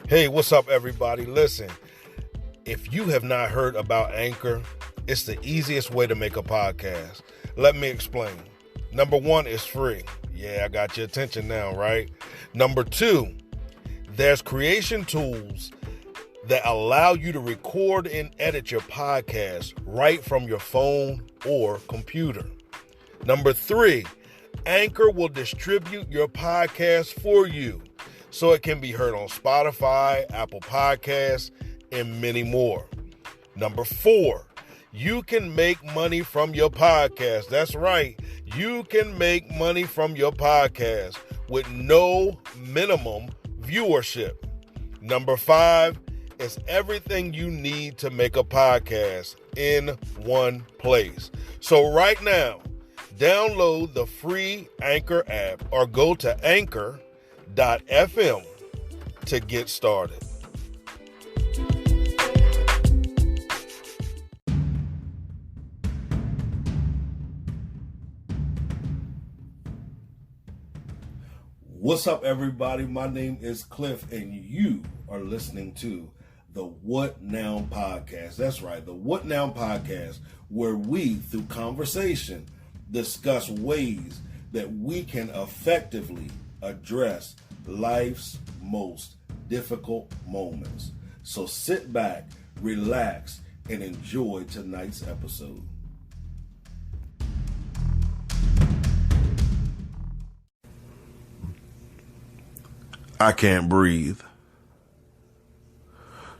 Hey, what's up, everybody? Listen, if you have not heard about Anchor, it's the easiest way to make a podcast. Let me explain. Number one, it's free. Yeah, I got your attention now, right? Number two, there's creation tools that allow you to record and edit your podcast right from your phone or computer. Number three, Anchor will distribute your podcast for you so it can be heard on Spotify, Apple Podcasts, and many more. Number four, you can make money from your podcast. That's right. You can make money from your podcast with no minimum viewership. Number five, it's everything you need to make a podcast in one place. So right now, download the free Anchor app or go to anchor.fm to get started. What's up, everybody? My name is Cliff, and you are listening to the What Now Podcast. That's right, the What Now Podcast, where we, through conversation, discuss ways that we can effectively address life's most difficult moments. So sit back, relax, and enjoy tonight's episode. I can't breathe.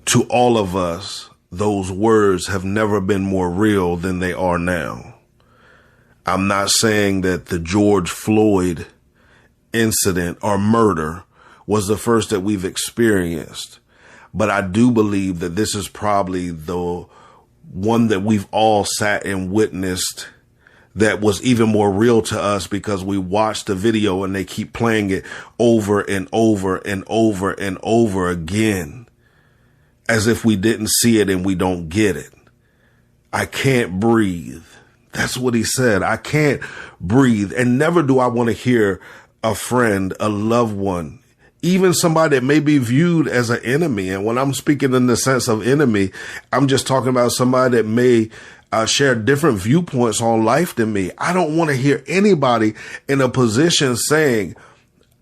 To all of us, those words have never been more real than they are now. I'm not saying that the George Floyd incident or murder was the first that we've experienced, but I do believe that this is probably the one that we've all sat and witnessed that was even more real to us because we watched the video and they keep playing it over and over and over and over again as if we didn't see it and we don't get it. I can't breathe. That's what he said. I can't breathe. And never do I want to hear a friend, a loved one, even somebody that may be viewed as an enemy. And when I'm speaking in the sense of enemy, I'm just talking about somebody that may share different viewpoints on life than me. I don't want to hear anybody in a position saying,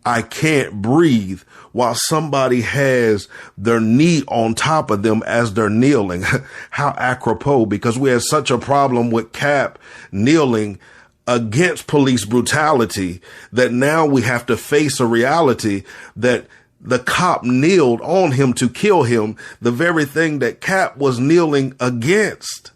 I can't breathe while somebody has their knee on top of them as they're kneeling. How apropos, because we had such a problem with Cap kneeling against police brutality that now we have to face a reality that the cop kneeled on him to kill him, the very thing that Cap was kneeling against.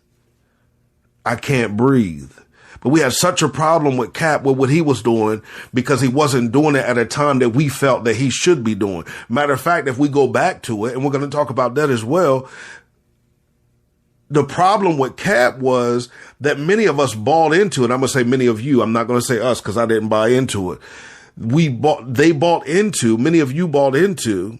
I can't breathe. But we had such a problem with Cap with what he was doing because he wasn't doing it at a time that we felt that he should be doing. Matter of fact, if we go back to it, and we're going to talk about that as well, the problem with Cap was that many of us bought into it. I'm going to say many of you. I'm not going to say us because I didn't buy into it. Many of you bought into.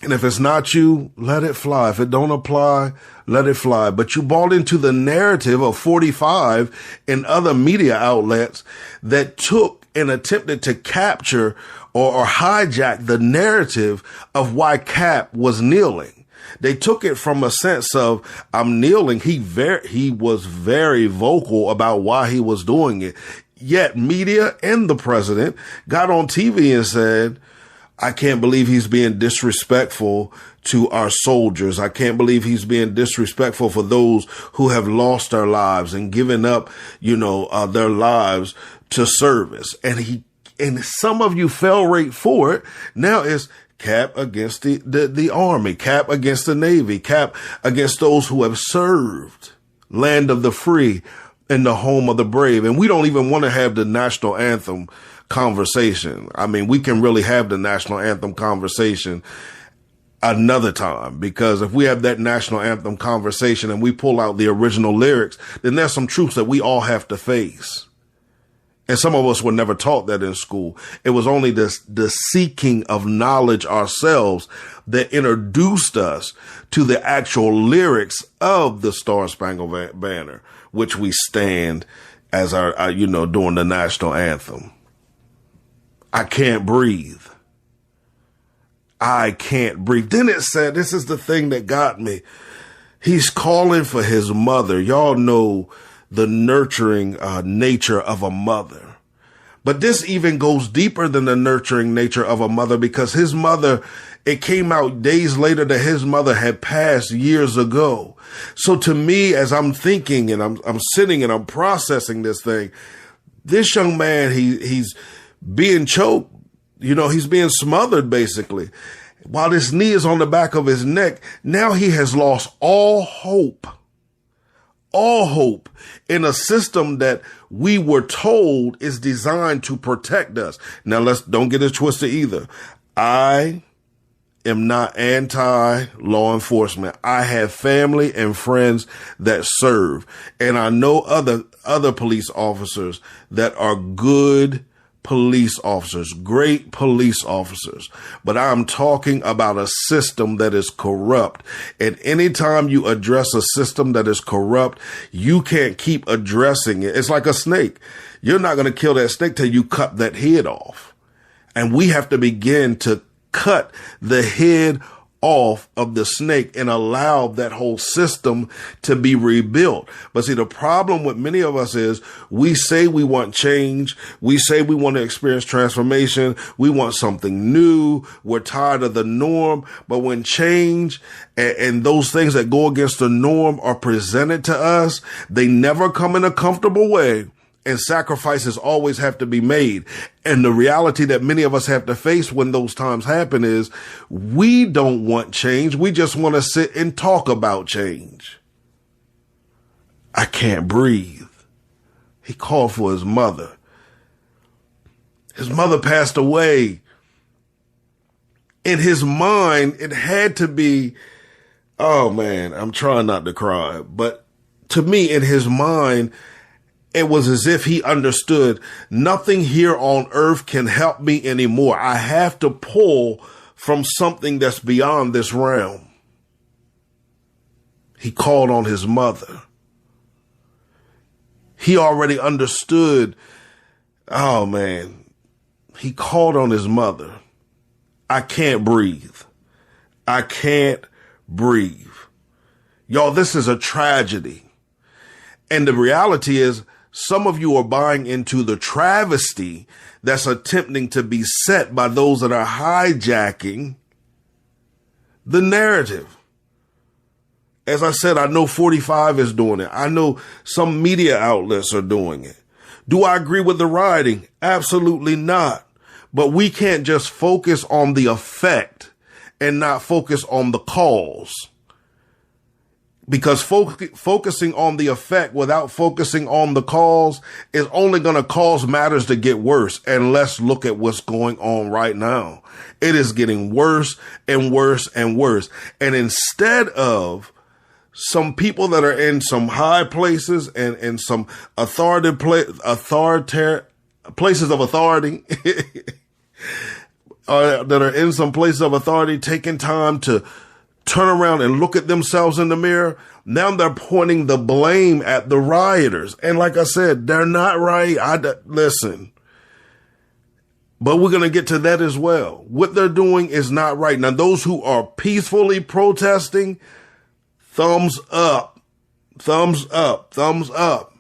And if it's not you, let it fly. If it don't apply, let it fly. But you bought into the narrative of 45 and other media outlets that took and attempted to capture or hijack the narrative of why Cap was kneeling. They took it from a sense of, I'm kneeling. He was very vocal about why he was doing it. Yet media and the president got on TV and said, I can't believe he's being disrespectful to our soldiers. I can't believe he's being disrespectful for those who have lost their lives and given up, their lives to service. And some of you fell right for it. Now it's Cap against the Army, Cap against the Navy, Cap against those who have served, land of the free and the home of the brave. And we don't even want to have the national anthem conversation. I mean, we can really have the national anthem conversation another time, because if we have that national anthem conversation and we pull out the original lyrics, then there's some truths that we all have to face. And some of us were never taught that in school. It was only the seeking of knowledge ourselves that introduced us to the actual lyrics of the Star Spangled Banner, which we stand as our doing the national anthem. I can't breathe. I can't breathe. Then it said, this is the thing that got me. He's calling for his mother. Y'all know the nurturing nature of a mother. But this even goes deeper than the nurturing nature of a mother, because his mother, it came out days later that his mother had passed years ago. So to me, as I'm thinking and I'm sitting and I'm processing this thing, this young man, he's being choked. You know, he's being smothered basically. While his knee is on the back of his neck, now he has lost all hope in a system that we were told is designed to protect us. Now don't get it twisted either. I am not anti-law enforcement. I have family and friends that serve, and I know other police officers that are good police officers, great police officers, but I'm talking about a system that is corrupt. And anytime you address a system that is corrupt, you can't keep addressing it. It's like a snake. You're not going to kill that snake till you cut that head off. And we have to begin to cut the head off of the snake and allow that whole system to be rebuilt. But see, the problem with many of us is we say we want change. We say we want to experience transformation. We want something new. We're tired of the norm. But when change and those things that go against the norm are presented to us, they never come in a comfortable way. And sacrifices always have to be made. And the reality that many of us have to face when those times happen is we don't want change. We just want to sit and talk about change. I can't breathe. He called for his mother. His mother passed away. In his mind, it had to be, oh man, I'm trying not to cry. But to me, in his mind, it was as if he understood nothing here on earth can help me anymore. I have to pull from something that's beyond this realm. He called on his mother. He already understood. Oh man, he called on his mother. I can't breathe. I can't breathe. Y'all, this is a tragedy. And the reality is, some of you are buying into the travesty that's attempting to be set by those that are hijacking the narrative. As I said, I know 45 is doing it. I know some media outlets are doing it. Do I agree with the rioting? Absolutely not. But we can't just focus on the effect and not focus on the cause. Because focusing on the effect without focusing on the cause is only going to cause matters to get worse. And let's look at what's going on right now. It is getting worse and worse and worse. And instead of some people that are in some high places and in some places of authority, that are in some places of authority, taking time to turn around and look at themselves in the mirror, now they're pointing the blame at the rioters. And like I said, they're not right. Listen, but we're going to get to that as well. What they're doing is not right. Now, those who are peacefully protesting, thumbs up, thumbs up, thumbs up.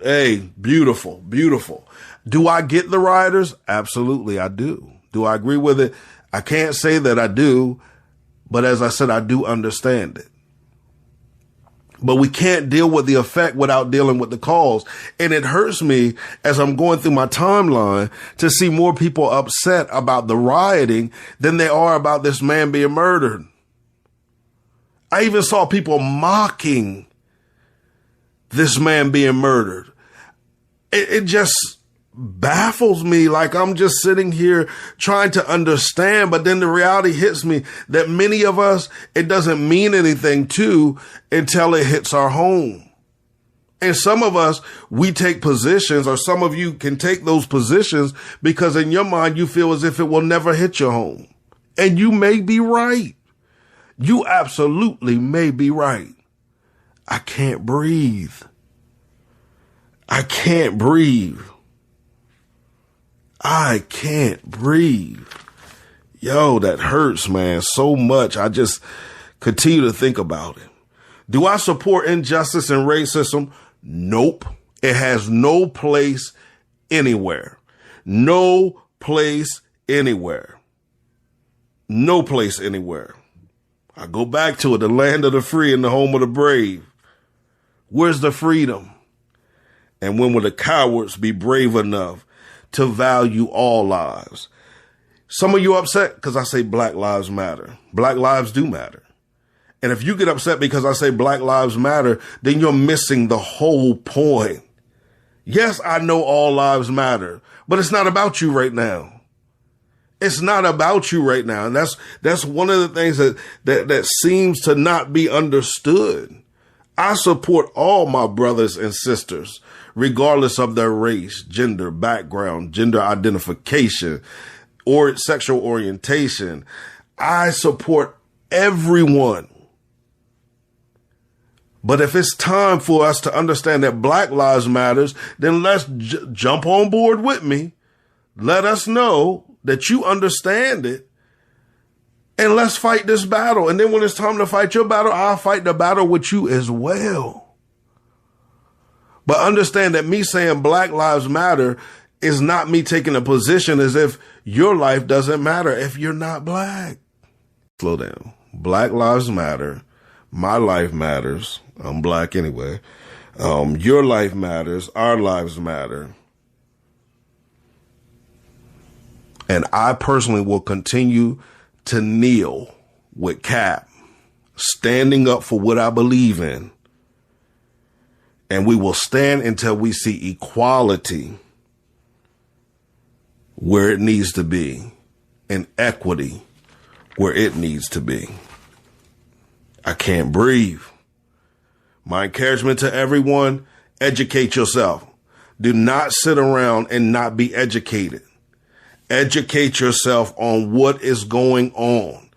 Hey, beautiful, beautiful. Do I get the rioters? Absolutely, I do. Do I agree with it? I can't say that I do. But as I said, I do understand it. But we can't deal with the effect without dealing with the cause. And it hurts me as I'm going through my timeline to see more people upset about the rioting than they are about this man being murdered. I even saw people mocking this man being murdered. It just baffles me. Like I'm just sitting here trying to understand, but then the reality hits me that many of us, it doesn't mean anything to until it hits our home. And some of us, we take positions, or some of you can take those positions because in your mind, you feel as if it will never hit your home. And you may be right. You absolutely may be right. I can't breathe. I can't breathe. I can't breathe. Yo, that hurts, man, so much. I just continue to think about it. Do I support injustice and racism? Nope. It has no place anywhere. No place anywhere. No place anywhere. I go back to it, the land of the free and the home of the brave. Where's the freedom? And when will the cowards be brave enough to value all lives? Some of you upset because I say Black Lives Matter. Black lives do matter. And if you get upset because I say Black Lives Matter, then you're missing the whole point. Yes, I know all lives matter, but it's not about you right now. It's not about you right now. And that's one of the things that seems to not be understood. I support all my brothers and sisters, regardless of their race, gender, background, gender identification, or sexual orientation. I support everyone. But if it's time for us to understand that Black Lives Matters, then let's jump on board with me. Let us know that you understand it. And let's fight this battle. And then when it's time to fight your battle, I'll fight the battle with you as well. But understand that me saying Black Lives Matter is not me taking a position as if your life doesn't matter if you're not black. Slow down. Black Lives Matter. My life matters. I'm black anyway. Your life matters. Our lives matter. And I personally will continue to kneel with Cap, standing up for what I believe in. And we will stand until we see equality where it needs to be and equity where it needs to be. I can't breathe. My encouragement to everyone, educate yourself. Do not sit around and not be educated. Educate yourself on what is going on.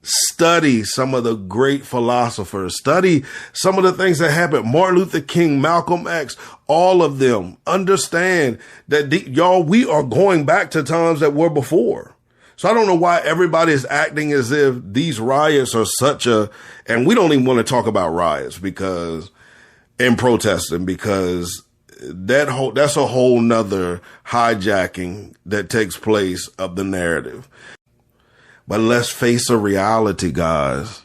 Study some of the great philosophers. Study some of the things that happened. Martin Luther King, Malcolm X, all of them. Understand that, y'all, we are going back to times that were before. So I don't know why everybody is acting as if these riots are and we don't even want to talk about riots and protesting because that's a whole nother hijacking that takes place of the narrative. But let's face a reality, guys.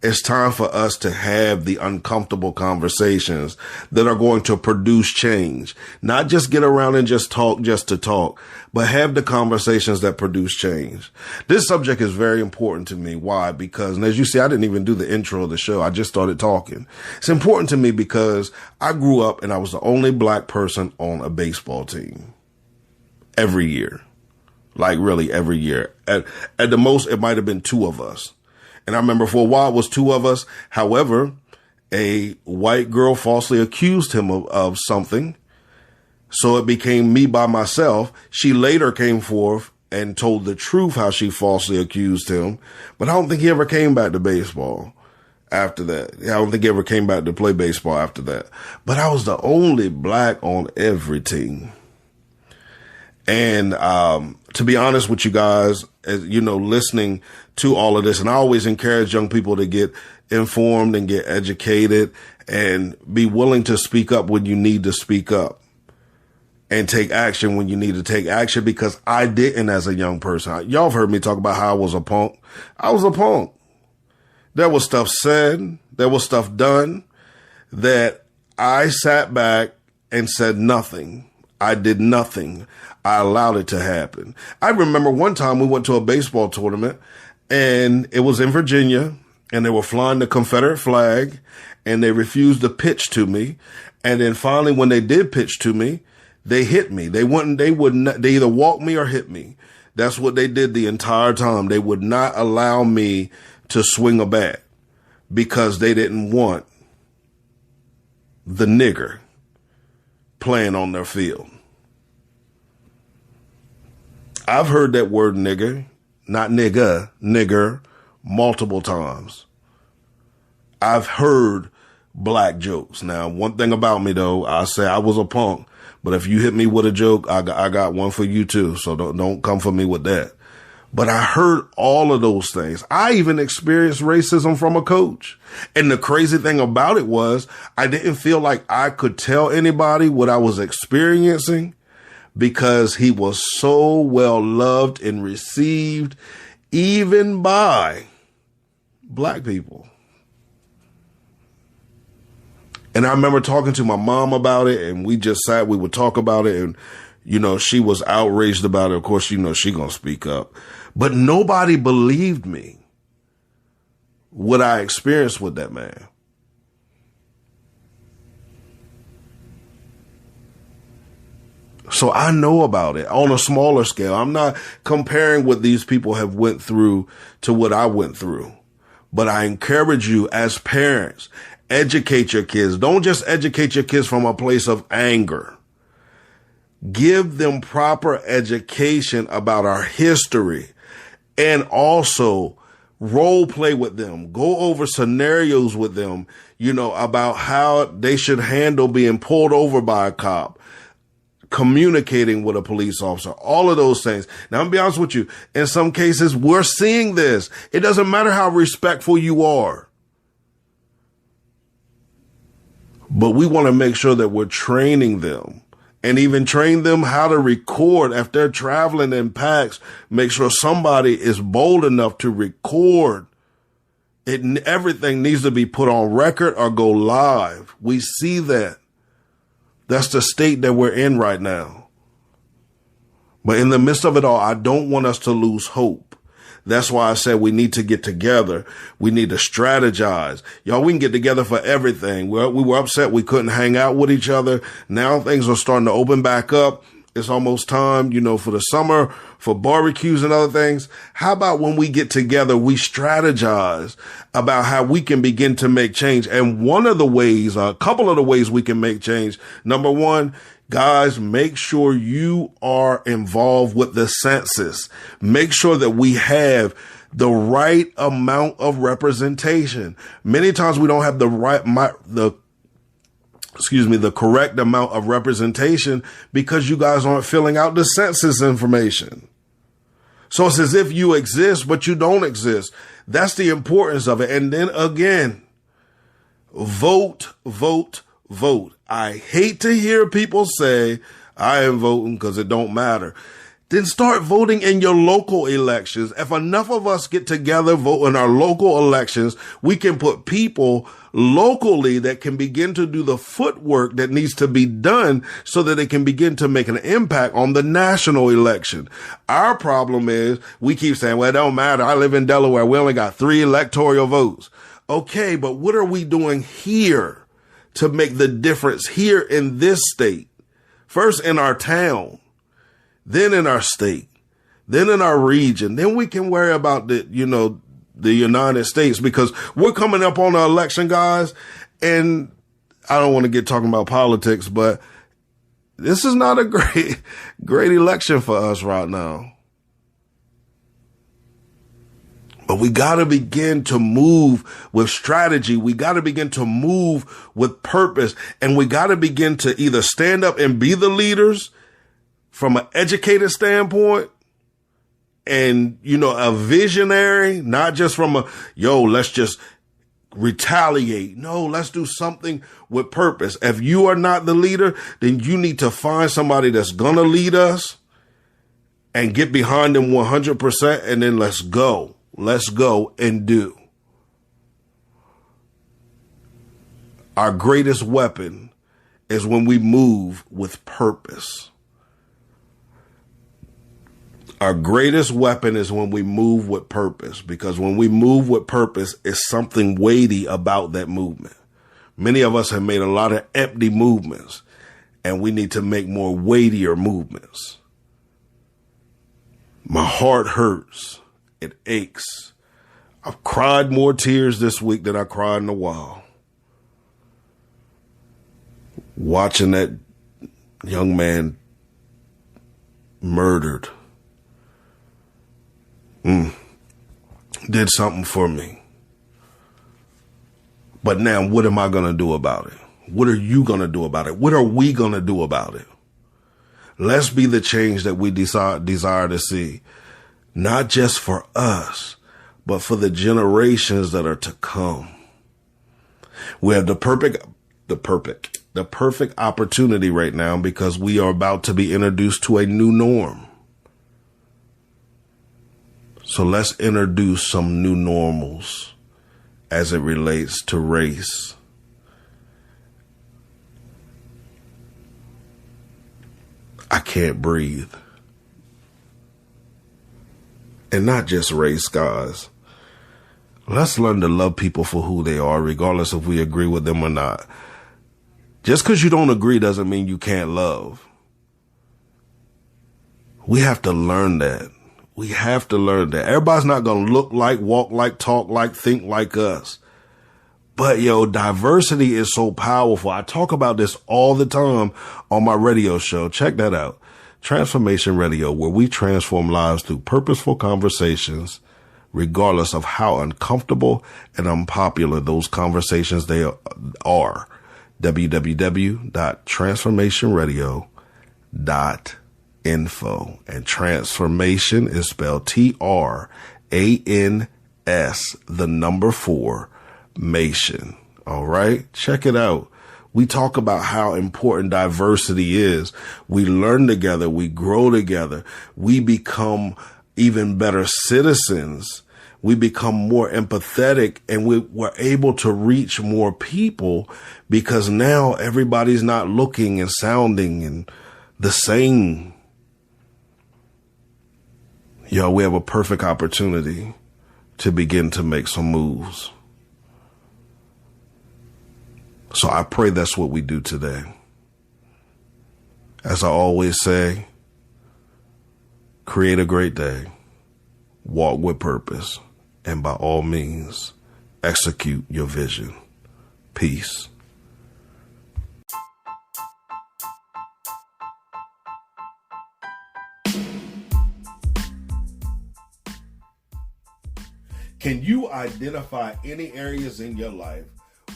It's time for us to have the uncomfortable conversations that are going to produce change. Not just get around and just talk just to talk, but have the conversations that produce change. This subject is very important to me. Why? Because, and as you see, I didn't even do the intro of the show. I just started talking. It's important to me because I grew up and I was the only black person on a baseball team every year. Like really every year. At the most, it might have been two of us. And I remember for a while it was two of us. However, a white girl falsely accused him of something. So it became me by myself. She later came forth and told the truth how she falsely accused him. But I don't think he ever came back to baseball after that. I don't think he ever came back to play baseball after that. But I was the only black on every team. And to be honest with you guys, as you know, listening to all of this, and I always encourage young people to get informed and get educated and be willing to speak up when you need to speak up and take action when you need to take action, because I didn't as a young person. Y'all have heard me talk about how I was a punk. I was a punk. There was stuff said, there was stuff done that I sat back and said nothing. I did nothing. I allowed it to happen. I remember one time we went to a baseball tournament and it was in Virginia and they were flying the Confederate flag and they refused to pitch to me. And then finally, when they did pitch to me, they hit me. They either walked me or hit me. That's what they did the entire time. They would not allow me to swing a bat because they didn't want the nigger playing on their field. I've heard that word nigger, not nigger, multiple times. I've heard black jokes. Now, one thing about me, though, I say I was a punk, but if you hit me with a joke, I got one for you, too. So don't come for me with that. But I heard all of those things. I even experienced racism from a coach. And the crazy thing about it was I didn't feel like I could tell anybody what I was experiencing because he was so well loved and received, even by black people. And I remember talking to my mom about it, and we would talk about it, and, she was outraged about it. Of course, she gonna speak up. But nobody believed me what I experienced with that man. So I know about it on a smaller scale. I'm not comparing what these people have went through to what I went through. But I encourage you as parents, educate your kids. Don't just educate your kids from a place of anger. Give them proper education about our history, and also role play with them. Go over scenarios with them, about how they should handle being pulled over by a cop, communicating with a police officer, all of those things. Now, I'm gonna be honest with you. In some cases, we're seeing this. It doesn't matter how respectful you are, but we want to make sure that we're training them. And even train them how to record if they're traveling in packs. Make sure somebody is bold enough to record it. Everything needs to be put on record or go live. We see that. That's the state that we're in right now. But in the midst of it all, I don't want us to lose hope. That's why I said we need to get together. We need to strategize. Y'all, we can get together for everything. We were upset we couldn't hang out with each other. Now things are starting to open back up. It's almost time, for the summer, for barbecues and other things. How about when we get together, we strategize about how we can begin to make change? And a couple of the ways we can make change. Number one, guys, make sure you are involved with the census. Make sure that we have the right amount of representation. Many times we don't have the correct amount of representation because you guys aren't filling out the census information. So it's as if you exist, but you don't exist. That's the importance of it. And then again, vote, vote, vote. I hate to hear people say, I am voting because it don't matter. Then start voting in your local elections. If enough of us get together, vote in our local elections, we can put people locally that can begin to do the footwork that needs to be done so that they can begin to make an impact on the national election. Our problem is we keep saying, well, it don't matter. I live in Delaware. We only got 3 electoral votes. Okay, but what are we doing here to make the difference here in this state? First in our town, then in our state, then in our region. Then we can worry about the United States, because we're coming up on the election, guys. And I don't want to get talking about politics, but this is not a great election for us right now. But we got to begin to move with strategy. We got to begin to move with purpose. And we got to begin to either stand up and be the leaders from an educated standpoint and, a visionary, not just from let's just retaliate. No, let's do something with purpose. If you are not the leader, then you need to find somebody that's going to lead us and get behind them 100%. And then let's go. Let's go and do. Our greatest weapon is when we move with purpose. Our greatest weapon is when we move with purpose, because when we move with purpose, it's something weighty about that movement. Many of us have made a lot of empty movements, and we need to make more weightier movements. My heart hurts. It aches. I've cried more tears this week than I cried in a while. Watching that young man murdered. Did something for me. But now what am I going to do about it? What are you going to do about it? What are we going to do about it? Let's be the change that we desire to see. not just for us, but for the generations that are to come. We have the perfect opportunity right now because we are about to be introduced to a new norm. So let's introduce some new normals as it relates to race. I can't breathe. And not just race, guys. Let's learn to love people for who they are, regardless if we agree with them or not. Just because you don't agree doesn't mean you can't love. We have to learn that. We have to learn that. Everybody's not going to look like, walk like, talk like, think like us. But diversity is so powerful. I talk about this all the time on my radio show. Check that out. Transformation Radio, where we transform lives through purposeful conversations, regardless of how uncomfortable and unpopular those conversations they are. www.transformationradio.info. And transformation is spelled TRANS, 4, All right. Check it out. We talk about how important diversity is. We learn together. We grow together. We become even better citizens. We become more empathetic, and we're able to reach more people because now everybody's not looking and sounding and the same. We have a perfect opportunity to begin to make some moves. So I pray that's what we do today. As I always say, create a great day, walk with purpose, and by all means, execute your vision. Peace. Can you identify any areas in your life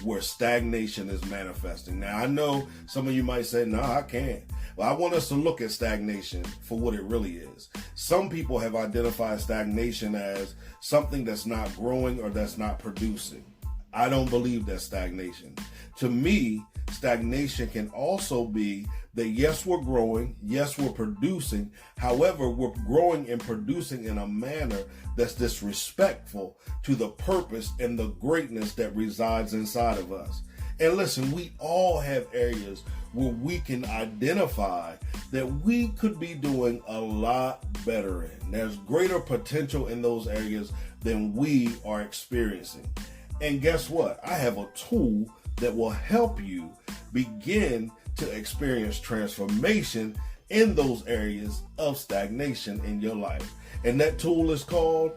where stagnation is manifesting? Now, I know some of you might say, no, I can't. Well, I want us to look at stagnation for what it really is. Some people have identified stagnation as something that's not growing or that's not producing. I don't believe that's stagnation. To me, stagnation can also be that yes, we're growing, yes, we're producing. However, we're growing and producing in a manner that's disrespectful to the purpose and the greatness that resides inside of us. And listen, we all have areas where we can identify that we could be doing a lot better in. There's greater potential in those areas than we are experiencing. And guess what? I have a tool that will help you begin to experience transformation in those areas of stagnation in your life. And that tool is called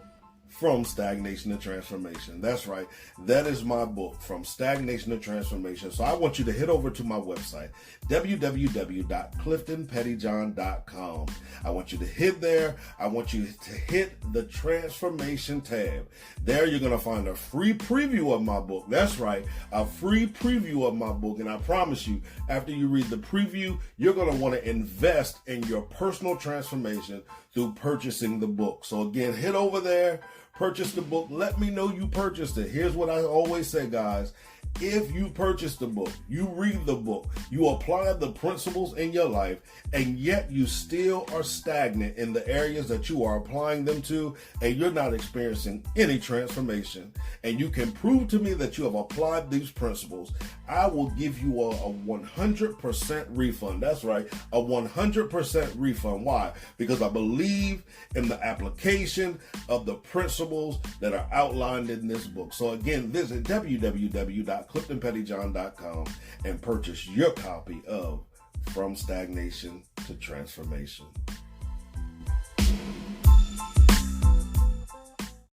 From Stagnation to Transformation. That's right. That is my book, From Stagnation to Transformation. So I want you to head over to my website, www.cliftonpettyjohn.com. I want you to hit there. I want you to hit the Transformation tab. There you're going to find a free preview of my book. That's right, a free preview of my book. And I promise you, after you read the preview, you're going to want to invest in your personal transformation through purchasing the book. So again, head over there, purchase the book. Let me know you purchased it. Here's what I always say, guys. If you purchase the book, you read the book, you apply the principles in your life, and yet you still are stagnant in the areas that you are applying them to, and you're not experiencing any transformation, and you can prove to me that you have applied these principles, I will give you a 100% refund. That's right, a 100% refund. Why? Because I believe in the application of the principles that are outlined in this book. So again, visit www.cliftonpettyjohn.com and purchase your copy of From Stagnation to Transformation.